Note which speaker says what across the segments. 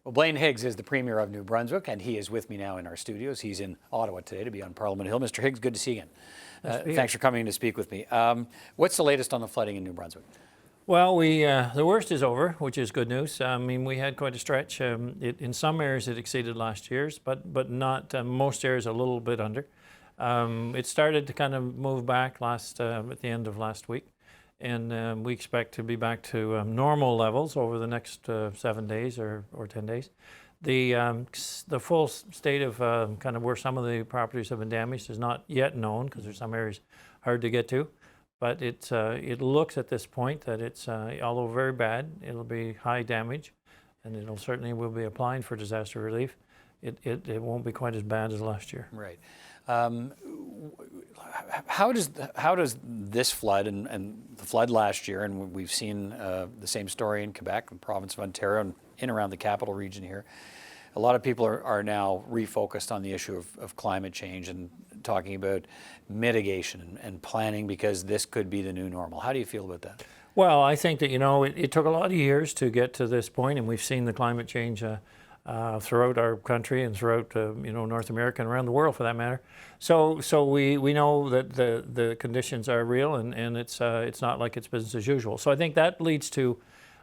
Speaker 1: Well, Blaine Higgs is the Premier of New Brunswick, and he is with me now in our studios. He's in Ottawa today to be on Parliament Hill. Mr. Higgs, good to see you again. Thanks for coming in to speak with me. What's the latest on the flooding in New Brunswick?
Speaker 2: Well, the worst is over, which is good news. I mean, we had quite a stretch. In some areas, it exceeded last year's, but not most areas a little bit under. It started to kind of move back at the end of last week, and we expect to be back to normal levels over the next 7 days or 10 days. The full state of kind of where some of the properties have been damaged is not yet known because there's some areas hard to get to. But it looks at this point that it's, although very bad, it'll be high damage, and it'll certainly will be applying for disaster relief. It won't be quite as bad as last year.
Speaker 1: Right. How does this flood and the flood last year, and we've seen the same story in Quebec, the province of Ontario, and in around the capital region here. A lot of people are now refocused on the issue of climate change and talking about mitigation and planning because this could be the new normal. How do you feel about that?
Speaker 2: Well, I think that, it took a lot of years to get to this point, and we've seen the climate change throughout our country and throughout, North America and around the world for that matter. So we know that the conditions are real and it's not like it's business as usual. So I think that leads to,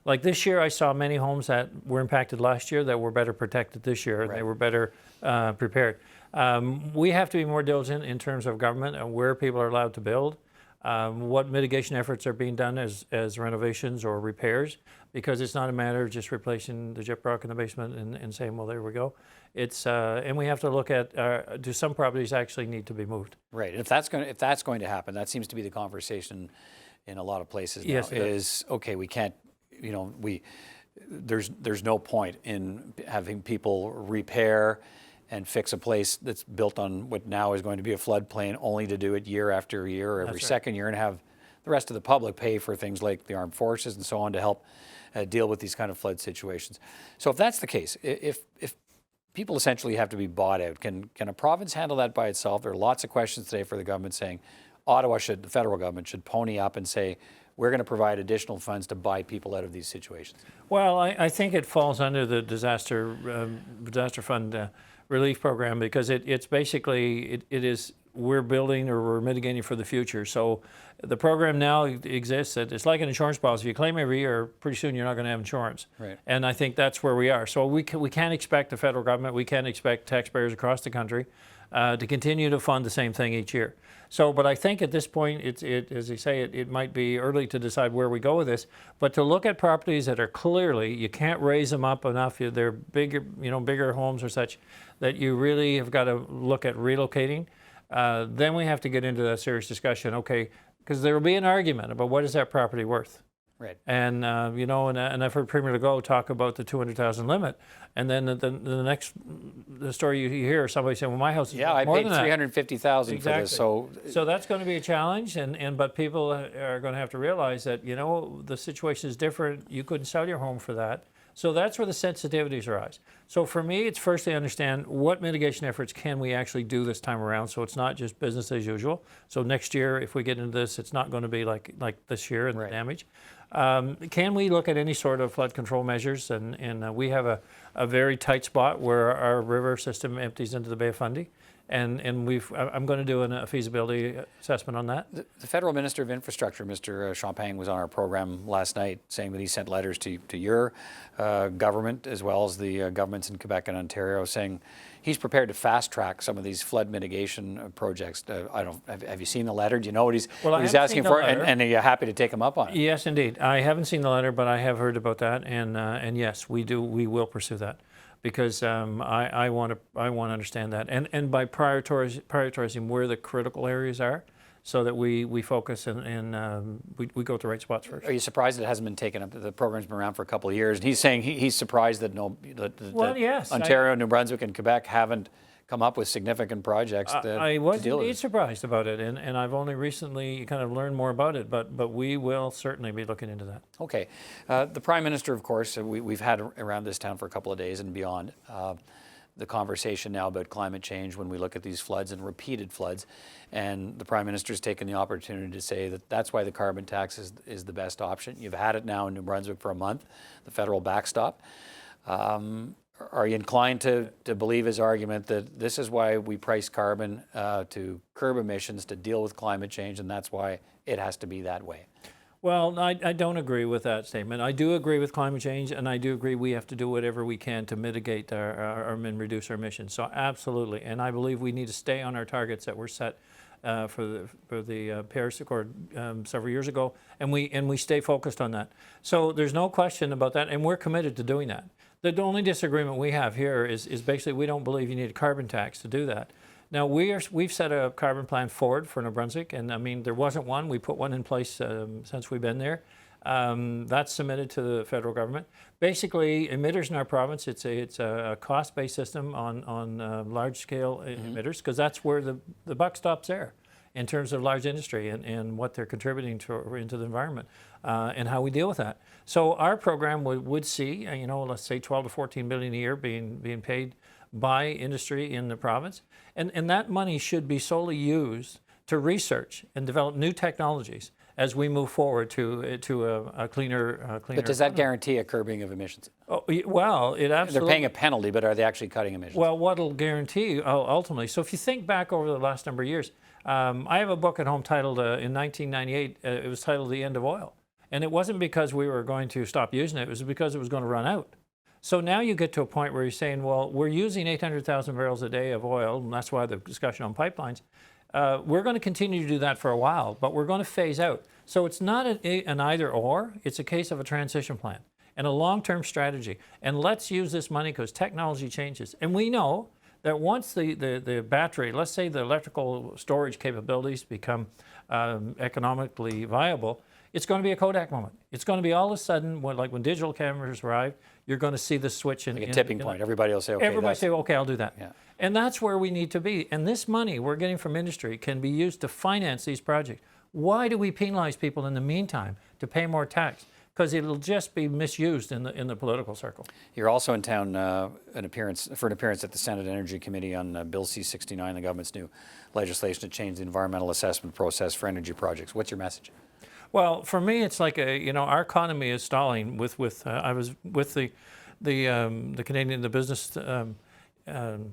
Speaker 2: like this year, I saw many homes that were impacted last year that were better protected this year, and they were better prepared. We have to be more diligent in terms of government and where people are allowed to build, what mitigation efforts are being done as renovations or repairs, because it's not a matter of just replacing the gyprock in the basement and saying, well, there we go. And we have to look at, do some properties actually need to be moved?
Speaker 1: Right. If that's going to happen, that seems to be the conversation in a lot of places now.
Speaker 2: Yes,
Speaker 1: is okay. We can't. There's no point in having people repair and fix a place that's built on what now is going to be a floodplain, only to do it year after year or every second year, and have the rest of the public pay for things like the armed forces and so on to help deal with these kind of flood situations. So if that's the case, if people essentially have to be bought out, can a province handle that by itself? There are lots of questions today for the government saying the federal government should pony up and say, we're going to provide additional funds to buy people out of these situations.
Speaker 2: Well, I think it falls under the disaster fund relief program because it's basically, it is, we're building or we're mitigating for the future. So the program now exists. It's like an insurance policy. If you claim every year, pretty soon you're not going to have insurance.
Speaker 1: Right.
Speaker 2: And I think that's where we are. So we can't expect the federal government, we can't expect taxpayers across the country to continue to fund the same thing each year. So, but I think at this point, as you say, it might be early to decide where we go with this. But to look at properties that are clearly, you can't raise them up enough. They're bigger, bigger homes or such that you really have got to look at relocating. Then we have to get into that serious discussion. Okay, because there will be an argument about what is that property worth.
Speaker 1: Right.
Speaker 2: And and I've heard Premier Legault talk about the 200,000 limit, and then the story you hear, somebody saying, "Well, my house is more than that."
Speaker 1: Yeah, I paid $350,000 for this.
Speaker 2: So that's going to be a challenge, but people are going to have to realize that the situation is different. You couldn't sell your home for that. So that's where the sensitivities arise. So for me, it's firstly understand what mitigation efforts can we actually do this time around, so it's not just business as usual. So next year, if we get into this, it's not going to be like this year and the damage. Can we look at any sort of flood control measures? And we have a very tight spot where our river system empties into the Bay of Fundy. And I'm going to do a feasibility assessment on that.
Speaker 1: The Federal Minister of Infrastructure, Mr. Champagne, was on our program last night saying that he sent letters to your government as well as the governments in Quebec and Ontario saying he's prepared to fast track some of these flood mitigation projects. Have you seen the letter? Do you know what he's asking for? And are you happy to take him up on it?
Speaker 2: Yes, indeed. I haven't seen the letter, but I have heard about that. And yes, we will pursue that. Because I want to understand that, and by prioritizing where the critical areas are, so that we focus and we go to the right spots first.
Speaker 1: Are you surprised it hasn't been taken up? The program's been around for a couple of years, and he's saying he's surprised that
Speaker 2: yes,
Speaker 1: Ontario, New Brunswick, and Quebec haven't come up with significant projects to deal with.
Speaker 2: I was indeed surprised about it, and I've only recently kind of learned more about it, but we will certainly be looking into that.
Speaker 1: Okay. The Prime Minister, of course, we've had around this town for a couple of days and beyond. The conversation now about climate change when we look at these floods and repeated floods, and the Prime Minister's taken the opportunity to say that that's why the carbon tax is the best option. You've had it now in New Brunswick for a month, the federal backstop. Are you inclined to believe his argument that this is why we price carbon to curb emissions, to deal with climate change, and that's why it has to be that way?
Speaker 2: Well, I don't agree with that statement. I do agree with climate change, and I do agree we have to do whatever we can to mitigate and reduce our emissions. So absolutely, and I believe we need to stay on our targets that were set for the Paris Accord several years ago, and we stay focused on that. So there's no question about that, and we're committed to doing that. The only disagreement we have here is basically we don't believe you need a carbon tax to do that. Now we've set a carbon plan forward for New Brunswick, and I mean there wasn't one. We put one in place since we've been there. That's submitted to the federal government. Basically, emitters in our province, it's a cost-based system on large-scale emitters, because that's where the buck stops there in terms of large industry and what they're contributing into the environment and how we deal with that. So our program would see, let's say 12 to 14 billion a year being paid by industry in the province, and that money should be solely used to research and develop new technologies as we move forward to a cleaner.
Speaker 1: But does that guarantee a curbing of emissions?
Speaker 2: Oh, well, it absolutely.
Speaker 1: They're paying a penalty, but are they actually cutting emissions?
Speaker 2: Well, what'll guarantee ultimately? So if you think back over the last number of years, I have a book at home titled in 1998. It was titled "The End of Oil," and it wasn't because we were going to stop using it. It was because it was going to run out. So now you get to a point where you're saying, well, we're using 800,000 barrels a day of oil, and that's why the discussion on pipelines. We're going to continue to do that for a while, but we're going to phase out. So it's not an either or, it's a case of a transition plan and a long-term strategy. And let's use this money because technology changes. And we know that once the battery, let's say the electrical storage capabilities become economically viable, it's going to be a Kodak moment. It's going to be all of a sudden, when digital cameras arrive, you're going to see the switch.
Speaker 1: Like a tipping point. Everybody will say, okay.
Speaker 2: Everybody say, okay, I'll do that.
Speaker 1: Yeah.
Speaker 2: And that's where we need to be. And this money we're getting from industry can be used to finance these projects. Why do we penalize people in the meantime to pay more tax? Because it'll just be misused in the political circle. You're
Speaker 1: also in town for an appearance at the Senate Energy Committee on Bill C-69, the government's new legislation to change the environmental assessment process for energy projects. What's your message?
Speaker 2: Well, for me, it's like our economy is stalling. I was with the Canadian business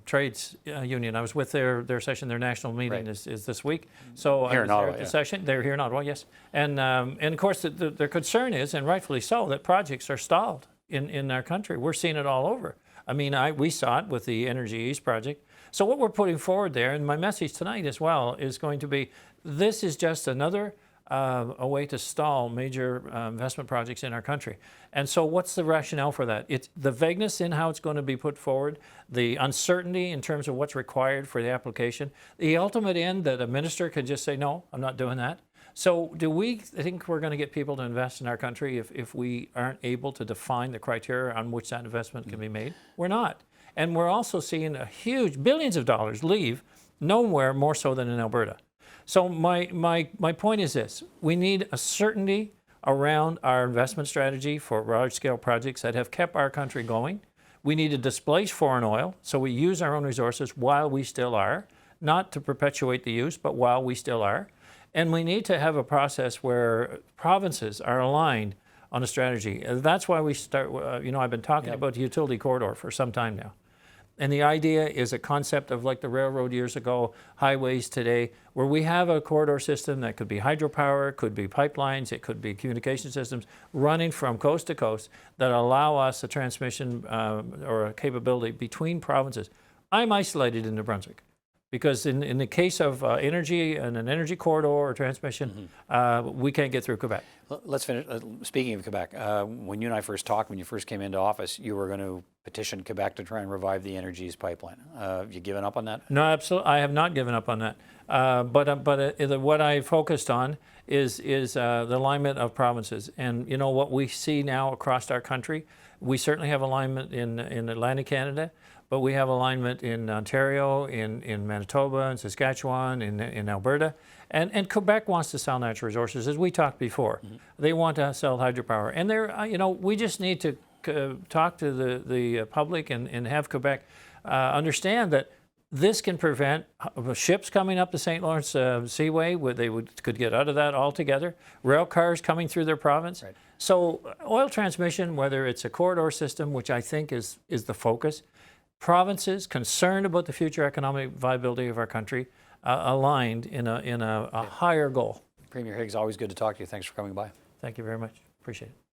Speaker 2: trades union. I was with their session. Their national meeting is this week. So
Speaker 1: here in Ottawa,
Speaker 2: the session. They're here in Ottawa, yes. And of course, their concern is, and rightfully so, that projects are stalled in our country. We're seeing it all over. I mean, we saw it with the Energy East project. So what we're putting forward there, and my message tonight as well, is going to be: this is just another a way to stall major investment projects in our country. And so what's the rationale for that? It's the vagueness in how it's going to be put forward, the uncertainty in terms of what's required for the application, the ultimate end that a minister could just say, no, I'm not doing that. So do we think we're going to get people to invest in our country if we aren't able to define the criteria on which that investment can be made? We're not. And we're also seeing a huge billions of dollars leave nowhere more so than in Alberta. So my point is this: we need a certainty around our investment strategy for large-scale projects that have kept our country going. We need to displace foreign oil, so we use our own resources while we still are, not to perpetuate the use, but while we still are. And we need to have a process where provinces are aligned on a strategy. That's why we start, I've been talking about the utility corridor for some time now. And the idea is a concept of like the railroad years ago, highways today, where we have a corridor system that could be hydropower, could be pipelines, it could be communication systems running from coast to coast that allow us a transmission or a capability between provinces. I'm isolated in New Brunswick because in the case of energy and an energy corridor or transmission, we can't get through Quebec.
Speaker 1: Let's finish. Speaking of Quebec, when you and I first talked, when you first came into office, you were going to petition Quebec to try and revive the Energy East pipeline. Have you given up on that?
Speaker 2: No, absolutely. I have not given up on that. But what I focused on is the alignment of provinces. And what we see now across our country, we certainly have alignment in Atlantic Canada, but we have alignment in Ontario, in Manitoba, in Saskatchewan, in Alberta. And Quebec wants to sell natural resources, as we talked before. They want to sell hydropower. And we just need to talk to the public and have Quebec understand that this can prevent ships coming up the St. Lawrence Seaway, where they could get out of that altogether, rail cars coming through their province. Right. So oil transmission, whether it's a corridor system, which I think is the focus, provinces concerned about the future economic viability of our country, aligned in a higher goal.
Speaker 1: Premier Higgs, always good to talk to you. Thanks for coming by.
Speaker 2: Thank you very much. Appreciate it.